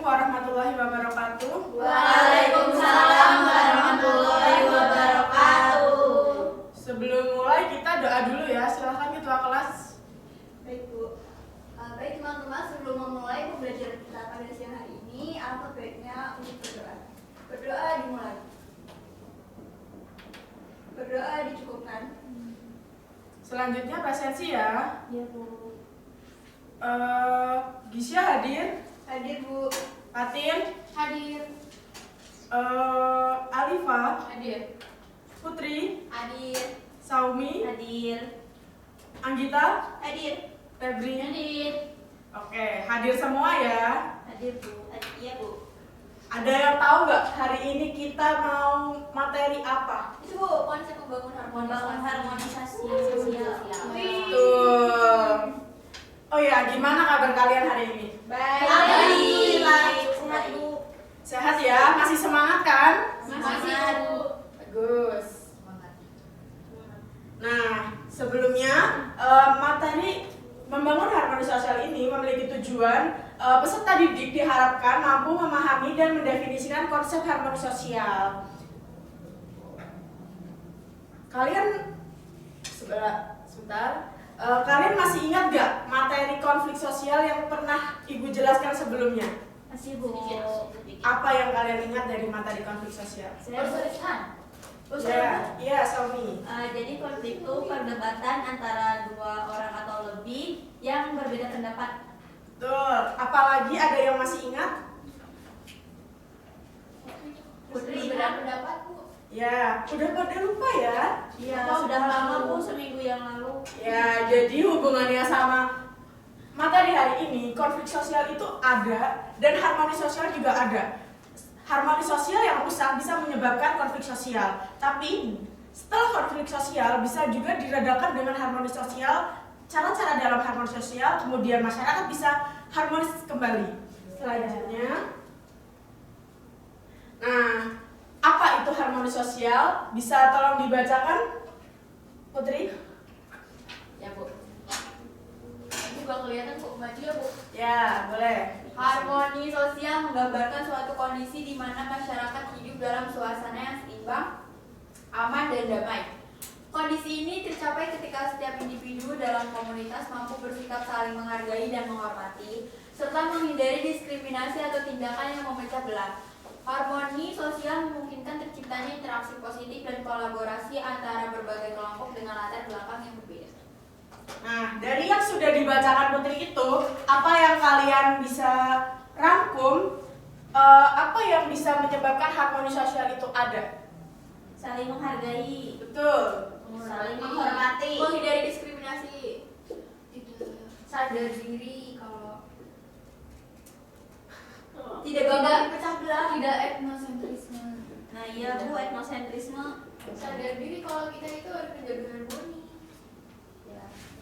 warahmatullahi wabarakatuh. Waalaikumsalam warahmatullahi wabarakatuh. Sebelum mulai kita doa dulu ya. Silahkan ketua kelas. Baik Bu. Baik teman-teman, sebelum memulai pembelajaran kita pada siang hari ini, alangkah baiknya untuk berdoa. Berdoa dimulai. Berdoa dicukupkan. Selanjutnya presensi ya. Iya Bu. Gisya hadir. Hadir Bu. Fatin. Hadir. Alifa. Hadir. Putri. Hadir. Saumi. Hadir. Anggita. Hadir. Febri. Hadir. Oke, hadir semua ya. Hadir Bu. Iya Bu. Ada yang tahu nggak hari ini kita mau materi apa? Itu Bu, konsep membangun harmonisasi sosial. Tuh. Oh ya, gimana kabar kalian hari ini? Baik. Sehat Bu. Sehat ya? Masih semangat kan? Masih Bu. Bagus. Nah, sebelumnya materi membangun harmoni sosial ini memiliki tujuan peserta didik diharapkan mampu memahami dan mendefinisikan konsep harmoni sosial. Kalian sebentar. Kalian masih ingat gak materi konflik sosial yang pernah Ibu jelaskan sebelumnya? Masih Bu. Apa yang kalian ingat dari materi konflik sosial? Iya, Saumi. Jadi konflik itu perdebatan antara dua orang atau lebih yang berbeda pendapat. Betul. Apalagi ada yang masih ingat? Putri berbeda pendapat Bu. Ya, udah pada lupa ya? Iya, sudah lama Bu, seminggu yang lalu. Ya, jadi hubungannya sama materi hari ini, konflik sosial itu ada dan harmoni sosial juga ada. Harmoni sosial yang rusak bisa menyebabkan konflik sosial. Tapi setelah konflik sosial bisa juga diredakan dengan harmoni sosial. Cara-cara dalam harmoni sosial, kemudian masyarakat bisa harmonis kembali. Selanjutnya, nah, apa itu harmoni sosial? Bisa tolong dibacakan, Putri? Ya Bu. Ini gak kelihatan Bu, maju ya Bu. Ya, boleh. Harmoni sosial menggambarkan suatu kondisi di mana masyarakat hidup dalam suasana yang seimbang, aman, dan damai. Kondisi ini tercapai ketika setiap individu dalam komunitas mampu bersikap saling menghargai dan menghormati, serta menghindari diskriminasi atau tindakan yang memecah belah. Harmoni sosial memungkinkan terciptanya interaksi positif dan kolaborasi antara berbagai kelompok dengan latar belakang yang berbeda. Nah, dari yang sudah dibacakan Putri itu, apa yang kalian bisa rangkum? Apa yang bisa menyebabkan harmoni sosial itu ada? Saling menghargai, Betul. saling menghormati, menghindari diskriminasi, sadar diri kalau tidak gampang pecah belah, tidak etnosentrisme. Nah iya Bu, etnosentrisme, sadar diri kalau kita itu harus menjaga harmoni.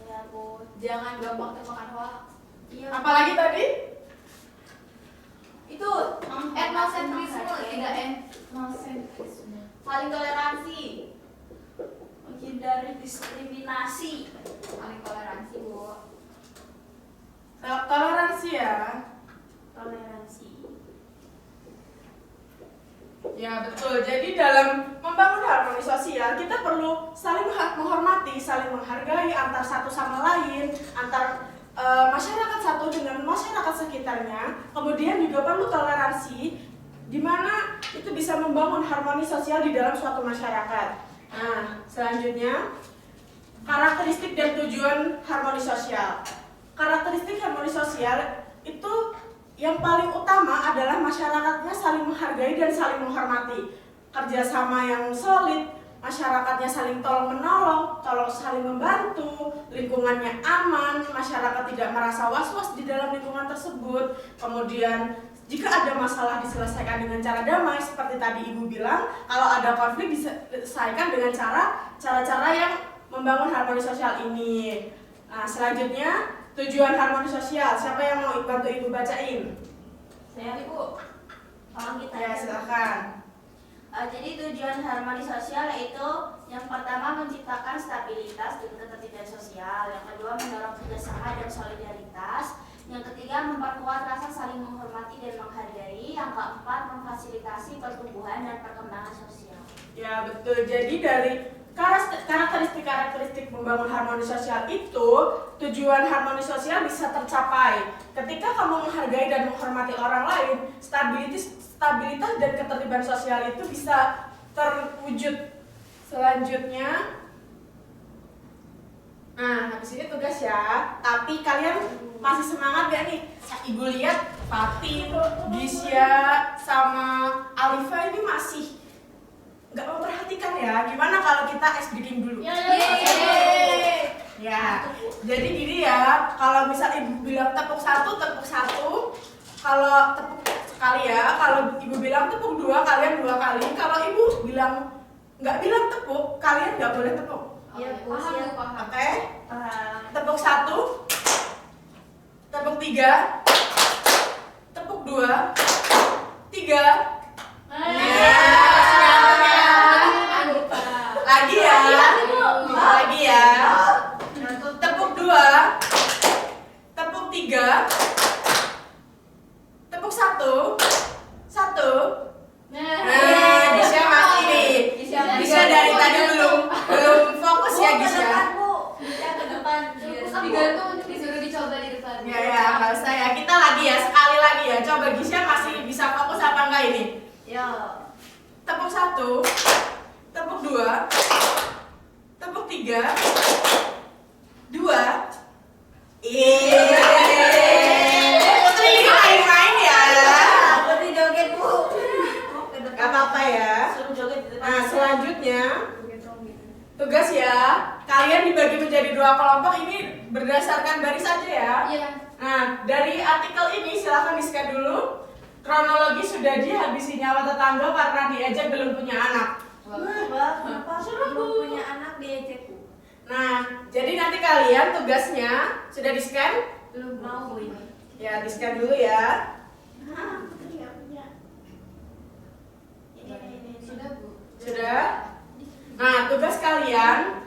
Ya Bu, jangan gampang termakan hoax. Iya. Apalagi tadi? Itu etnosentrisme, tidak etnosentrisme. Saling toleransi, menghindari diskriminasi, saling toleransi Bu. Toleransi ya. Toleransi. Ya betul. Jadi dalam membangun harmoni sosial kita perlu saling menghormati, saling menghargai antar satu sama lain, antar masyarakat satu dengan masyarakat sekitarnya. Kemudian juga perlu toleransi, di mana itu bisa membangun harmoni sosial di dalam suatu masyarakat. Nah, selanjutnya karakteristik dan tujuan harmoni sosial. Karakteristik harmoni sosial itu yang paling utama adalah masyarakatnya saling menghargai dan saling menghormati. Kerjasama yang solid, masyarakatnya saling tolong menolong, saling membantu, lingkungannya aman, masyarakat tidak merasa was-was di dalam lingkungan tersebut. Kemudian jika ada masalah diselesaikan dengan cara damai, seperti tadi Ibu bilang, kalau ada konflik diselesaikan dengan cara-cara yang membangun harmoni sosial ini. Nah, selanjutnya tujuan harmoni sosial. Siapa yang mau bantu Ibu bacain? Saya Bu. Tolong kita. Ya, silakan. Jadi tujuan harmoni sosial yaitu yang pertama menciptakan stabilitas dan ketertiban sosial, yang kedua mendorong kerjasama dan solidaritas, yang ketiga memperkuat rasa saling menghormati dan menghargai. keempat, memfasilitasi pertumbuhan dan perkembangan sosial. Ya betul, jadi dari karakteristik membangun harmoni sosial itu, tujuan harmoni sosial bisa tercapai ketika kamu menghargai dan menghormati orang lain. Stabilitas dan ketertiban sosial itu bisa terwujud. Selanjutnya, nah habis ini tugas ya, tapi kalian masih semangat gak nih? Ibu lihat Fatin, Gisya, sama Alifa ini masih nggak memperhatikan ya. Gimana kalau kita ice breaking dulu? Ya, jadi gini ya, kalau misal ibu bilang tepuk satu, kalau tepuk sekali ya, kalau ibu bilang tepuk dua, kalian dua kali. Kalau ibu bilang nggak bilang tepuk, kalian nggak boleh tepuk. Ya, Bu, Paham, siap. paham. Oke? Tepuk satu, tepuk tiga, tepuk dua, tiga. Lagi ya, lagi ya. Tepuk dua, tepuk tiga, tepuk satu, satu. Nah, Gisya masih nih. Gisya dari tadi belum fokus ya Gisya. Ke depan. Digantung disuruh dicoba di depan. Ya, nggak usah ya. Kita lagi ya, sekali lagi ya. Coba Gisya masih bisa fokus apa enggak ini? Yo. Tepuk satu, tepuk dua, tepuk tiga, dua. Putri ini main-main ya. Putri joget, Bu. Gak apa-apa ya. Suruh joget di depan. Nah, selanjutnya tugas ya. Kalian dibagi menjadi dua kelompok, ini berdasarkan baris saja ya. Iya. Nah, dari artikel ini silahkan di-scan dulu. Kronologi sudah dihabisi nyawa tetangga karena diajak belum punya anak. Wah, kenapa belum punya anak diajak, Bu? Nah, jadi nanti kalian tugasnya sudah di-scan? Belum mau, Bu, ini. Ya, di-scan dulu ya. Putri nggak punya. Ini. Sudah, Bu. Sudah? Nah, tugas kalian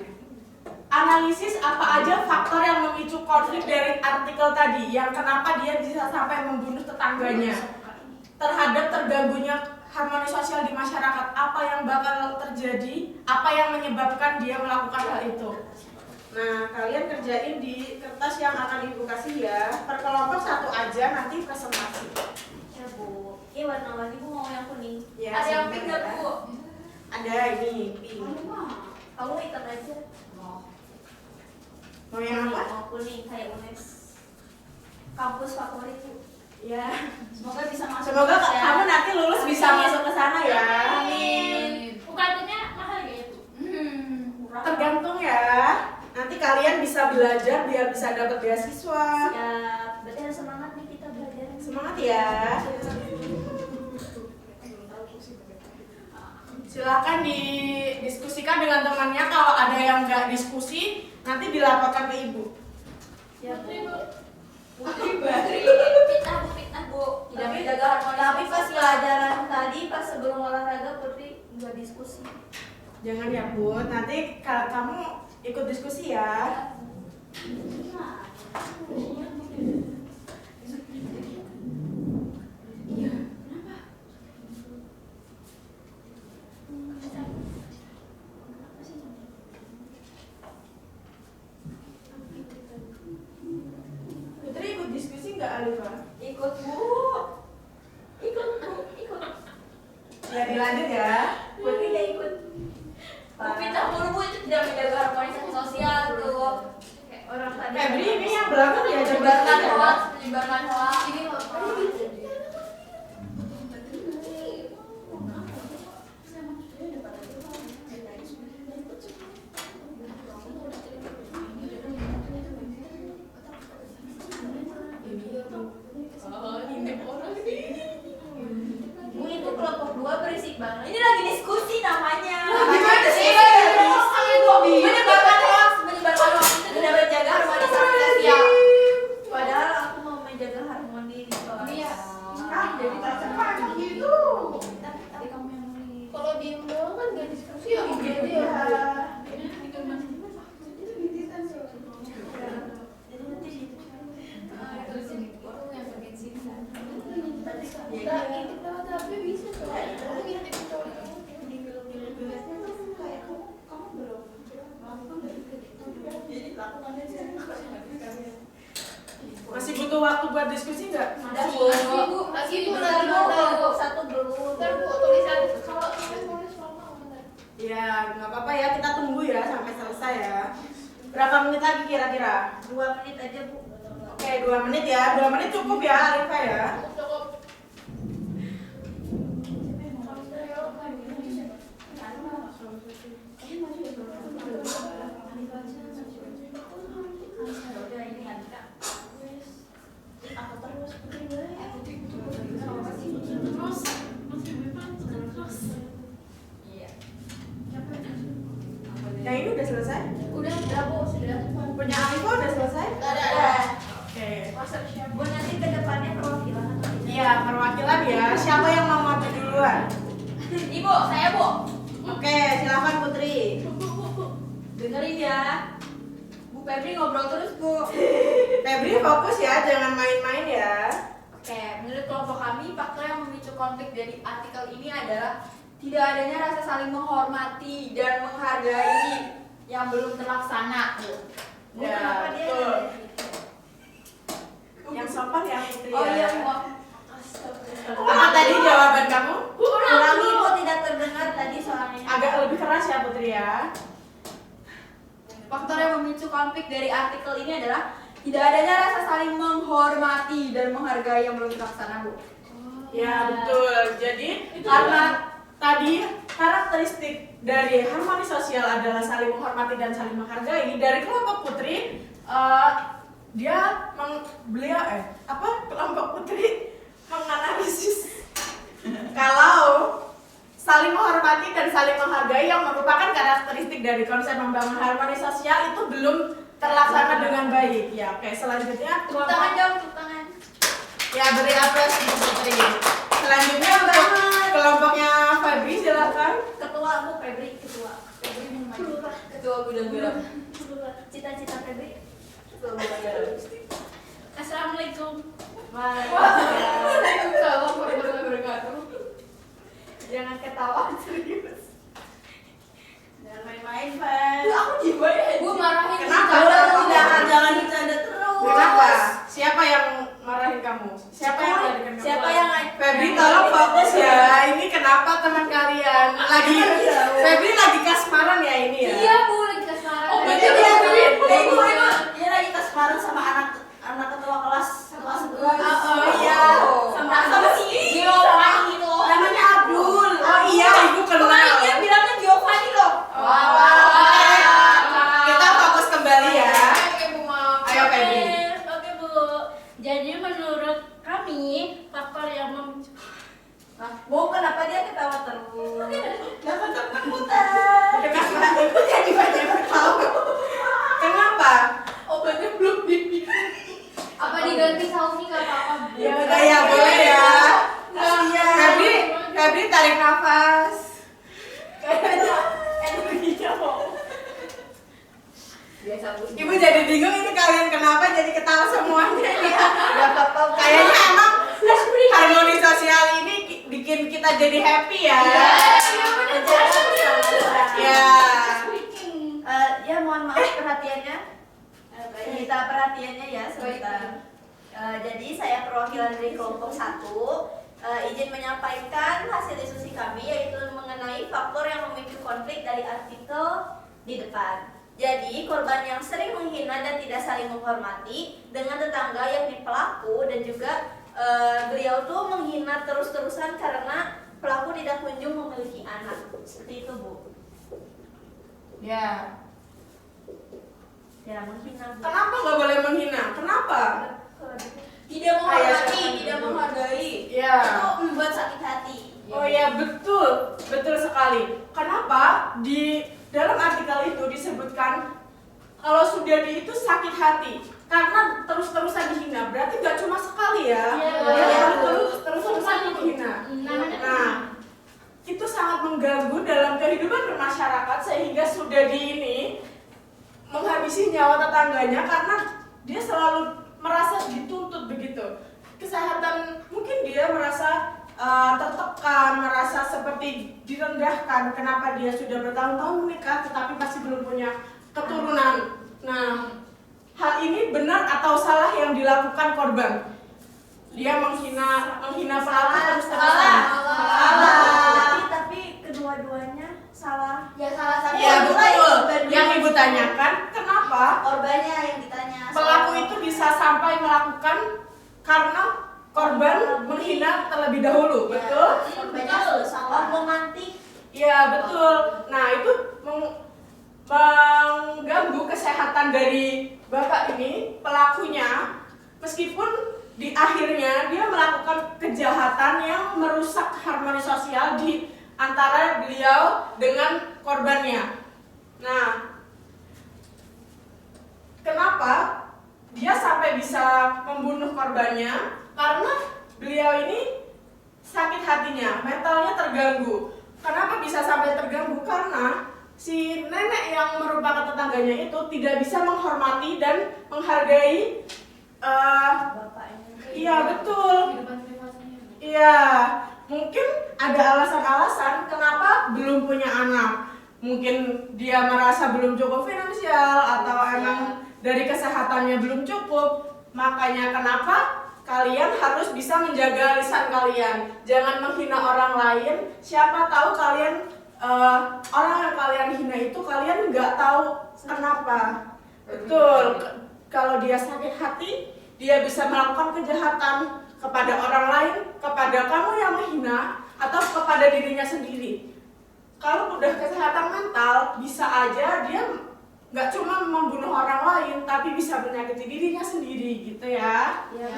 analisis apa aja faktor yang memicu konflik dari artikel tadi, yang kenapa dia bisa sampai membunuh tetangganya. Terhadap terganggunya harmoni sosial di masyarakat, apa yang bakal terjadi, apa yang menyebabkan dia melakukan hal itu. Nah, kalian kerjain di kertas yang akan ibu kasih ya. Per kelompok satu aja, nanti presentasi. Ya, Bu. Ini warna-warni, Bu, mau yang kuning. Ya, Ada yang sebentar pink nggak, ya. Bu? Ada ini pink. Kamu ikat aja. Mau yang apa? Mau kuning kayak UNES. Kampus favorit, Bu. Ya. Semoga bisa masuk. Semoga ya. kamu nanti lulus bisa masuk ke sana ya. Amin. UKT-nya mahal ya, Bu? Murah. Tergantung ya. Nanti kalian bisa belajar biar bisa dapat beasiswa. Ya, berarti harus semangat nih kita belajar. Semangat ya. Silakan didiskusikan dengan temannya. Kalau ada yang nggak diskusi, nanti dilaporkan ke ibu. Ya, Bu. Fitnah, Bu. Tidak Tapi, menjaga harmoni. tapi pas pelajaran tadi, pas sebelum olahraga, Putri nggak diskusi. Jangan ya Bud, nanti kamu ikut diskusi ya. Putri ikut diskusi nggak Alifa? Ikut, Bu. Ikut. Ya dilanjut ya. Putri nggak ikut. Fitnah mulu, Bu, itu tidak menjaga harmonisasi sosial tuh. Kayak orang tadi. Febri ini yang belakang ya Menyebarkan hoax, menyebarkan hoax. Ini loh. Bu, itu kelompok 2 berisik banget. Ini lagi diskusi namanya. Gimana sih? Menyebarkan hoax itu tidak menjaga harmonisasi sosial. Padahal aku mau menjaga harmoni di kelas. Iya. jadi tak cepat gitu. Tapi kamu yang mulai. Kalau diem doang kan nggak diskusi ya. Jadi ya. Jadi nanti di Terus yang bagian sini kan. kita diskusi nggak? Lagi Bu, kelompok 1 belum. Ntar Bu, tulisan kalau tulis lama bentar. Ya, nggak apa-apa ya, kita tunggu ya sampai selesai ya. Berapa menit lagi kira-kira? 2 menit aja Bu. Oke, 2 menit ya. 2 menit cukup ya, Arifah ya. Cukup. Udah ini Andika. Aku terus Iya. Yang ini udah selesai? Udah Bu, sudah. Punya Arifah udah selesai? Udah. Oke. Masak siapa? Bu nanti ke depannya perwakilan atau tidak? Iya, perwakilan ya. Siapa yang mau maju duluan? Ibu, saya Bu. Oke, silakan Putri. Dengerin ya. Bu Febri ngobrol terus Bu. Febri fokus ya, jangan main-main ya. Oke, menurut kelompok kami, faktor yang memicu konflik dari artikel ini adalah tidak adanya rasa saling menghormati dan menghargai yang belum terlaksana. Bu, Ya, kenapa dia betul. ada di situ? Yang sopan ya Putri Oh ya. iya, maaf. Apa tadi jawaban kamu? Ulangi Bu, tidak terdengar tadi soalnya. Agak lebih keras ya Putri ya. Faktor yang memicu konflik dari artikel ini adalah tidak adanya rasa saling menghormati dan menghargai yang belum terlaksana, Bu. Ya betul. Jadi karena tadi karakteristik dari harmoni sosial adalah saling menghormati dan saling menghargai, dari kelompok Putri kelompok Putri menganalisis kalau saling menghormati dan saling menghargai yang merupakan karakteristik dari konsep membangun harmoni sosial itu belum terlaksana dengan baik. Ya, oke, selanjutnya Tepuk tangan dong, tepuk tangan. ya beri apresiasi untuk Putri. Selanjutnya untuk kelompoknya Febri silakan. Ketua Bu Febri, ketua. Febri mau maju. Ketua gudang garam. Cita-cita Febri. Ketua gudang garam. Assalamualaikum. Waalaikumsalam warahmatullahi wabarakatuh. Jangan ketawa serius. Jangan main-main, Feb. Aku gimana ya? Bu marahin. Kenapa? Jangan bercanda terus. Kenapa? Siapa yang marahin kamu? Siapa yang marahin kamu? Siapa yang Febri tolong fokus ya. Ini kenapa teman kalian lagi Febri lagi kasmaran ya ini ya? Iya Bu, lagi kasmaran. Oh, Lagi betul ya, kasmaran. dia lagi kasmaran sama anak ketua kelas 2. Oh iya. Sama si Giovanni itu. Namanya Abdul. Oh iya, ibu kenal. Kemarin dia bilangnya Giovanni loh. Kita fokus kembali ya. Oke Bu, maaf. Ayo Febri. Oke Bu. Jadi menurut kami faktor yang Bu, kenapa dia ketawa terus? Jangan takut-takutan. Kenapa ibu jadi banyak ketawa? Kenapa? Obatnya belum diminum. Apa diganti sausnya nggak apa-apa Bu? Ya udah ya, boleh ya. Febri tarik nafas. Kayaknya energinya mau. Biasa Bu. Ibu jadi bingung ini kalian kenapa jadi ketawa semuanya ini. Ya apa-apa. Kayaknya emang harmoni sosial ini bikin kita jadi happy ya. Ya. Ya mohon maaf perhatiannya. Kita perhatiannya ya sebentar. Jadi saya perwakilan dari kelompok 1 izin menyampaikan hasil diskusi kami yaitu mengenai faktor yang memicu konflik dari artikel di depan. Jadi korban yang sering menghina dan tidak saling menghormati dengan tetangga yang pelaku dan juga beliau tuh menghina terus-terusan karena pelaku tidak kunjung memiliki anak. Seperti itu Bu. Ya. Ya menghina Bu. Kenapa nggak boleh menghina? Kenapa? Tidak menghormati, tidak menghargai. Ya. Itu membuat sakit hati. Oh ya betul, betul sekali. Kenapa di dalam artikel itu disebutkan kalau Sudardi itu sakit hati karena terus-terusan dihina. Berarti nggak cuma sekali ya, dia terus-terusan dihina. Nah, itu sangat mengganggu dalam kehidupan bermasyarakat sehingga Sudardi ini menghabisi nyawa tetangganya karena dia selalu merasa dituntut begitu. Kesehatan mungkin dia merasa tertekan, merasa seperti direndahkan. Kenapa dia sudah bertahun-tahun menikah tetapi masih belum punya keturunan. Nah, hal ini benar atau salah yang dilakukan korban? dia menghina pelaku terus-terusan. Tapi kedua-duanya salah. Ya salah satu. Iya betul. Yang ibu tanyakan, kenapa Korbannya yang ditanya. pelaku itu bisa sampai melakukan karena korban menghina terlebih dahulu, betul? Korbannya sudah salah. Romantis. Iya betul. Nah itu mengganggu kesehatan dari bapak ini, pelakunya, meskipun di akhirnya dia melakukan kejahatan yang merusak harmoni sosial di antara beliau dengan korbannya. Nah, kenapa dia sampai bisa membunuh korbannya? Karena beliau ini sakit hatinya, mentalnya terganggu. Kenapa bisa sampai terganggu? Karena si nenek yang merupakan tetangganya itu tidak bisa menghormati dan menghargai Bapaknya. iya betul. Kehidupan privasinya. Iya, mungkin ada alasan-alasan kenapa belum punya anak. Mungkin dia merasa belum cukup finansial atau emang dari kesehatannya belum cukup. Makanya kenapa kalian harus bisa menjaga lisan kalian. Jangan menghina orang lain. Siapa tahu kalian orang yang kalian hina itu kalian nggak tahu kenapa. Betul. Kalau dia sakit hati, dia bisa melakukan kejahatan kepada orang lain, kepada kamu yang menghina, atau kepada dirinya sendiri. Kalau udah kesehatan mental, bisa aja dia nggak cuma membunuh orang lain, tapi bisa menyakiti dirinya sendiri, gitu ya. Iya,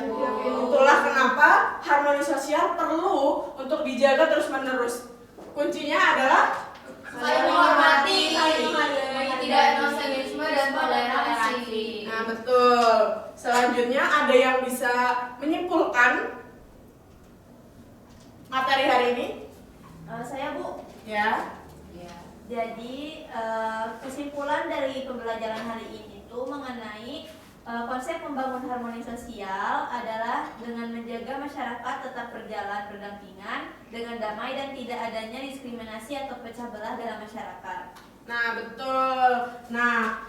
Itulah kenapa harmoni sosial perlu untuk dijaga terus-menerus. Kuncinya adalah Saling menghormati, saling menghargai, tidak nostalgisme dan toleransi. Nah, betul. Selanjutnya ada yang bisa menyimpulkan materi hari ini? Saya Bu. Ya. Jadi kesimpulan dari pembelajaran hari ini itu mengenai konsep membangun harmoni sosial adalah dengan menjaga masyarakat tetap berjalan berdampingan dengan damai dan tidak adanya diskriminasi atau pecah belah dalam masyarakat. Nah, betul. Nah,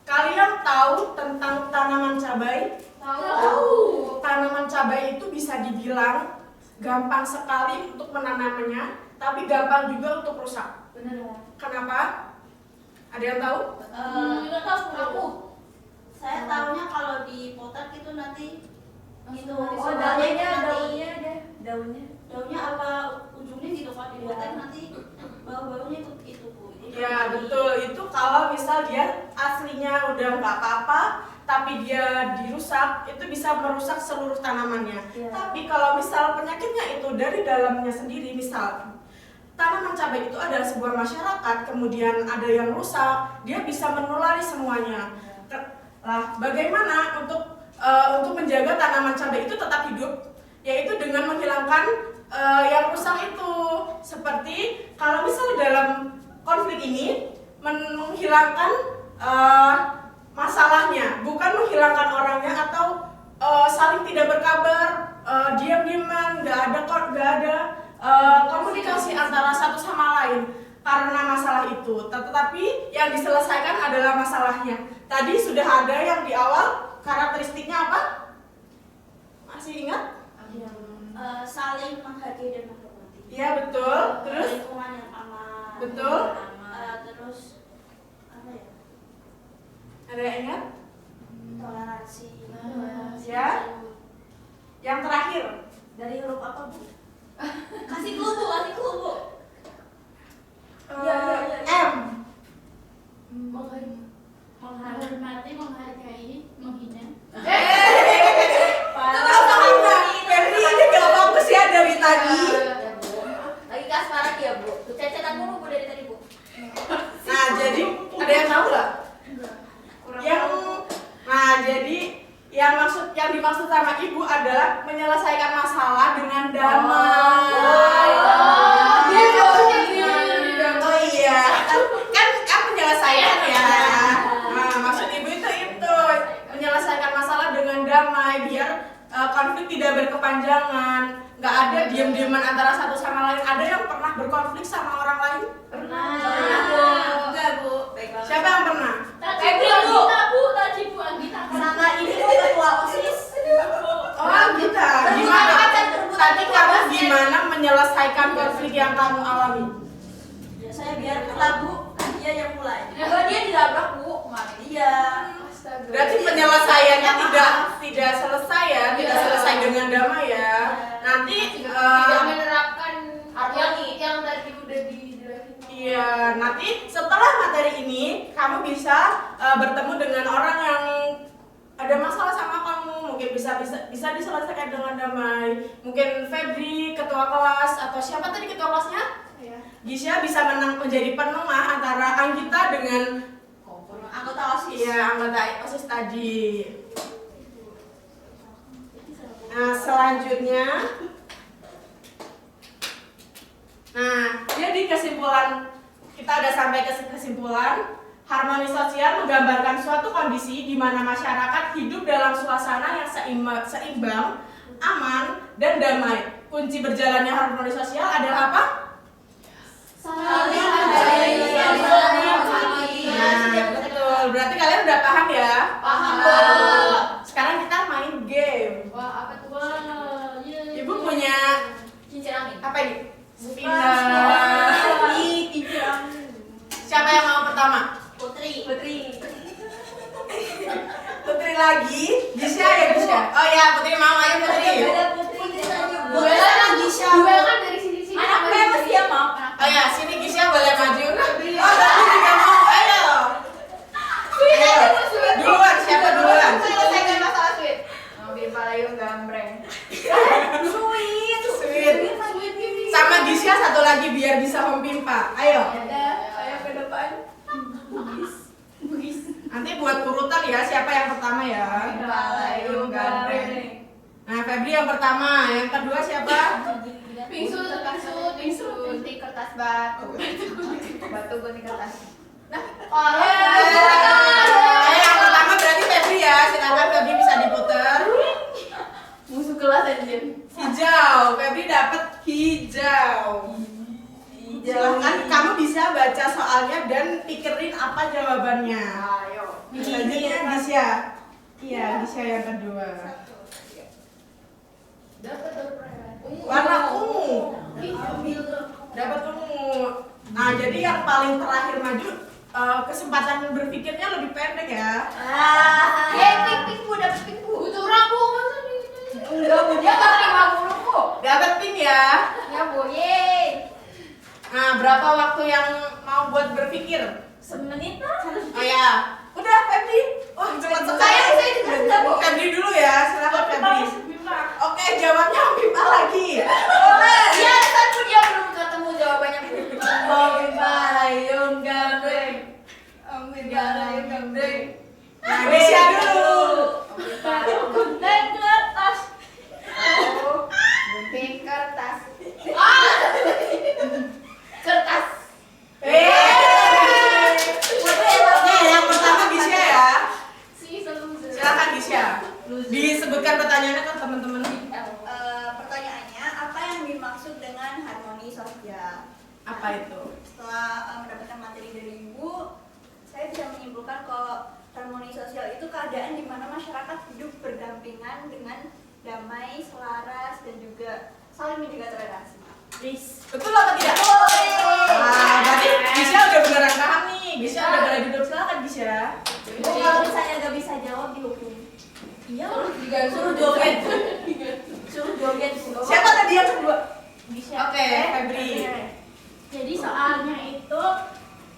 kalian tahu tentang tanaman cabai? Tahu. Tanaman cabai itu bisa dibilang gampang sekali untuk menanamnya, tapi gampang juga untuk rusak. Benar ya. Kenapa? Ada yang tahu? Nggak tahu aku. Saya tahunya kalau dipotong itu nanti itu Oh, daunnya apa ujungnya gitu kalau dipotong nanti bau-baunya itu Bu. Ya, betul. Itu kalau misal dia aslinya udah nggak apa-apa, tapi dia dirusak, itu bisa merusak seluruh tanamannya. Iya. Tapi kalau misal penyakitnya itu dari dalamnya sendiri, misal tanaman cabai itu adalah sebuah masyarakat, kemudian ada yang rusak, dia bisa menulari semuanya. Lah, bagaimana untuk menjaga tanaman cabai itu tetap hidup? Yaitu dengan menghilangkan yang rusak itu. Seperti kalau misal dalam konflik ini menghilangkan masalahnya, bukan menghilangkan orangnya atau saling tidak berkabar, diam-diaman, nggak ada komunikasi antara satu sama lain karena masalah itu. Tetapi yang diselesaikan adalah masalahnya. Tadi sudah ada yang di awal, karakteristiknya apa? Masih ingat? Saling menghargai dan menghormati. Iya, betul. Terus? Lingkungan yang aman. Betul. Terus apa ya? Ada yang ingat? Toleransi. Ya. Yang terakhir. Dari huruf apa Bu? Kasih clue Bu. M. Menghormati, menghargai, menghina. Ferdi ini gak fokus ya dari tadi. Ya Bu. Lagi kasmaran ya Bu. Tuh cecetan mulu Bu dari tadi Bu. Nah, jadi ada yang tahu nggak? Yang dimaksud sama ibu adalah menyelesaikan masalah dengan damai. Dia jawabnya gini. Oh iya, kan menyelesaikan ya. Nah, maksud ibu itu menyelesaikan masalah dengan damai biar konflik tidak berkepanjangan. Nggak ada diam-diaman antara satu sama lain. Ada yang pernah berkonflik sama orang lain? Pernah. Enggak, Bu. Siapa yang pernah? Tadi Bu Anggita. Sama ini Bu ketua OSIS. Oh, Gita. menyelesaikan konflik yang kamu alami? Ya saya biarkanlah Bu, kan dia yang mulai. Enggak, dia dilabrak Bu kemarin. Iya. Astaga. Berarti penyelesaiannya tidak selesai ya, tidak selesai dengan damai ya. Nanti tidak menerapkan harmoni yang tadi udah dijelasin. iya, nanti setelah materi ini kamu bisa bertemu dengan orang yang ada masalah sama kamu, mungkin bisa diselesaikan dengan damai. Mungkin Febri, ketua kelas, atau siapa tadi ketua kelasnya? Gisya bisa menjadi penengah antara Anggita dengan Anggota OSIS. iya, anggota OSIS tadi. Nah, selanjutnya jadi kesimpulan kita udah sampai ke kesimpulan. Harmoni sosial menggambarkan suatu kondisi di mana masyarakat hidup dalam suasana yang seimbang, aman, dan damai. Kunci berjalannya harmoni sosial adalah apa? Saling menghargai, saling menghormati. Nah, betul. Berarti kalian udah paham ya? Paham, Nah, Bu. sekarang kita main game. Wah, apa tuh? Wah, iya. Ibu punya Cincin angin. apa ini? Spinner. Siapa yang mau pertama? Putri. Putri lagi. Gisya ya Gisya. Oh ya, Putri mau, ayo Putri. Duel kan Gisya. Duel kan dari sini-sini. Anak gue pasti ya mau. Oh ya, sini Gisya boleh maju. Oh, tadi juga mau. Ayo. Ayo. Duluan, siapa duluan? Selesaikan masalah sweet. Ngambil palayung gambreng. Sweet. Sama Gisya satu lagi biar bisa mempimpa. Ayo. Ayo ke depan. Nanti buat urutan ya, siapa yang pertama ya? Palayung gambreng. Nah, Febri yang pertama, yang kedua siapa? Pingsut, Gunting kertas batu. Batu gunting kertas. Nah, Ayo yang pertama berarti Febri ya, silakan Febri bisa diputar. musuh kelas anjir. Hijau, Febri dapat hijau. Silahkan kamu bisa baca soalnya dan pikirin apa jawabannya. Ayo. Selanjutnya Gisya. Iya, Gisya yang kedua. dapat Warna ungu. Dapat ungu. Nah, jadi yang paling terakhir maju kesempatan berpikirnya lebih pendek ya. Pink Bu, dapet pink Bu. curang Bu, masa di Enggak Bu, dia kan 50 Bu. Dapat pink ya. Ya Bu, yeay. Nah, berapa waktu yang mau buat berpikir? Semenit lah. Oh ya, udah Febri. Wah, cepat sekali. Saya juga sudah Bu. Febri dulu ya, silakan Febri. Oke, jawabnya Pipa lagi. Boleh. Iya, kan Bu dia belum ketemu jawabannya Bu. Ambil palayung gambreng. Ambil palayung gambreng. Nah, Gisya dulu. Gunting kertas. Gunting kertas. Kertas. Nih, yang pertama Gisya ya. seru. Silakan Gisya. Disebutkan pertanyaannya ke teman-teman. Pertanyaannya, apa yang dimaksud dengan harmoni sosial? Apa itu? Setelah mendapatkan materi dari Ibu, saya bisa menyimpulkan kalau harmoni sosial itu keadaan di mana masyarakat hidup berdampingan dengan damai, selaras, dan juga saling menjaga toleransi. Betul apa tidak? Nah, berarti Gisya udah beneran paham nih. Gisya udah boleh duduk, silakan Gisya. Ibu kalau misalnya nggak bisa jawab dihukum. Iya, Suruh joget. Suruh joget. Siapa tadi yang kedua? Bisa. Oke, Febri. Jadi soalnya itu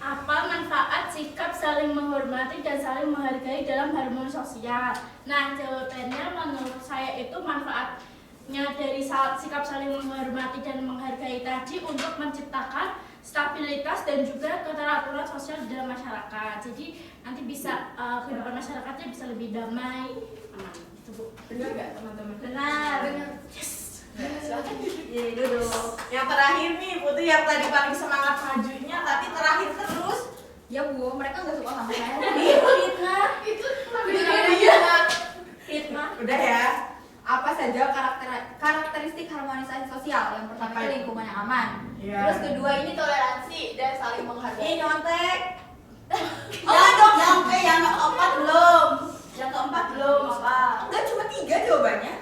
apa manfaat sikap saling menghormati dan saling menghargai dalam harmoni sosial. Nah, jawabannya menurut saya itu manfaatnya dari sikap saling menghormati dan menghargai tadi untuk menciptakan stabilitas dan juga keteraturan sosial di dalam masyarakat. Jadi nanti bisa kehidupan masyarakatnya bisa lebih damai, aman. Gitu, Bu. Benar nggak teman-teman? Benar. Iya, duduk. Yang terakhir nih, Putri yang tadi paling semangat majunya, tapi terakhir terus. Ya Bu, mereka nggak suka sama saya. Fitnah. Itu Fitnah. Udah ya. Apa saja karakteristik harmonisasi sosial? Yang pertama Apa itu itu? lingkungan yang aman. Iya. Terus kedua ini toleransi dan saling Ini menghargai. nyontek. Yang keempat belum. Yang keempat belum apa? Enggak, cuma 3 jawabannya.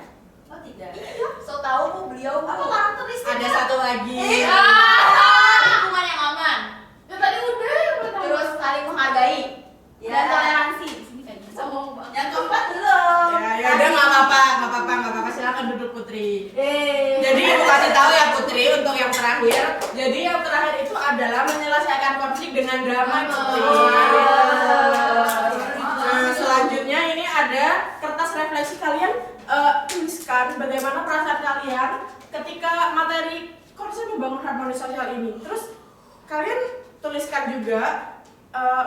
Oh tidak. Iya, so tahu Bu beliau. Apa karakteristik? Ada satu lagi. Lingkungan yang aman. Ya tadi udah yang pertama. Terus saling menghargai Ya. dan toleransi. Di sini kayaknya. Sombong banget. Yang keempat belum. Ya udah nggak apa-apa. Silakan duduk Putri. Jadi aku kasih tahu ya Putri untuk yang terakhir. Jadi yang terakhir itu adalah menyelesaikan konflik dengan damai Putri. Nah, selanjutnya ini ada kertas refleksi kalian tuliskan bagaimana perasaan kalian ketika materi konsep membangun harmoni sosial ini. Terus kalian tuliskan juga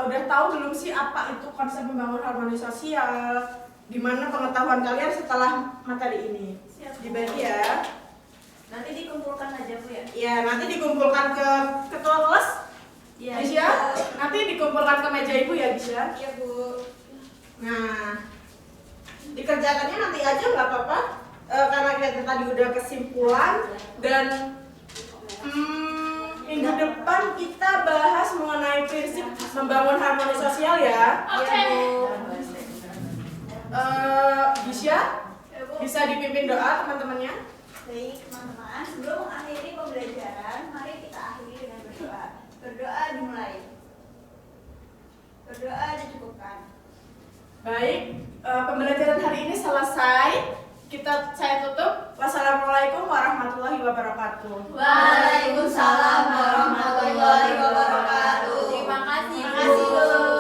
udah tahu belum sih apa itu konsep membangun harmoni sosial? Di mana pengetahuan kalian setelah materi ini? Dibagi ya. Nanti dikumpulkan aja Bu ya. Ya, nanti dikumpulkan ke ketua kelas. Iya. Gisya, nanti dikumpulkan ke meja ibu ya Gisya. Iya, Bu. Nah, dikerjakannya nanti aja nggak apa-apa, karena kita tadi udah kesimpulan dan minggu depan kita bahas mengenai prinsip membangun harmoni sosial ya. Oke. Gisya, bisa dipimpin doa teman-temannya. Baik teman-teman, sebelum mengakhiri pembelajaran, mari kita akhiri dengan berdoa. Berdoa dimulai. Berdoa dicukupkan. Baik, pembelajaran hari ini selesai. Saya tutup. Wassalamualaikum warahmatullahi wabarakatuh. Waalaikumsalam warahmatullahi wabarakatuh. Terima kasih, Bu.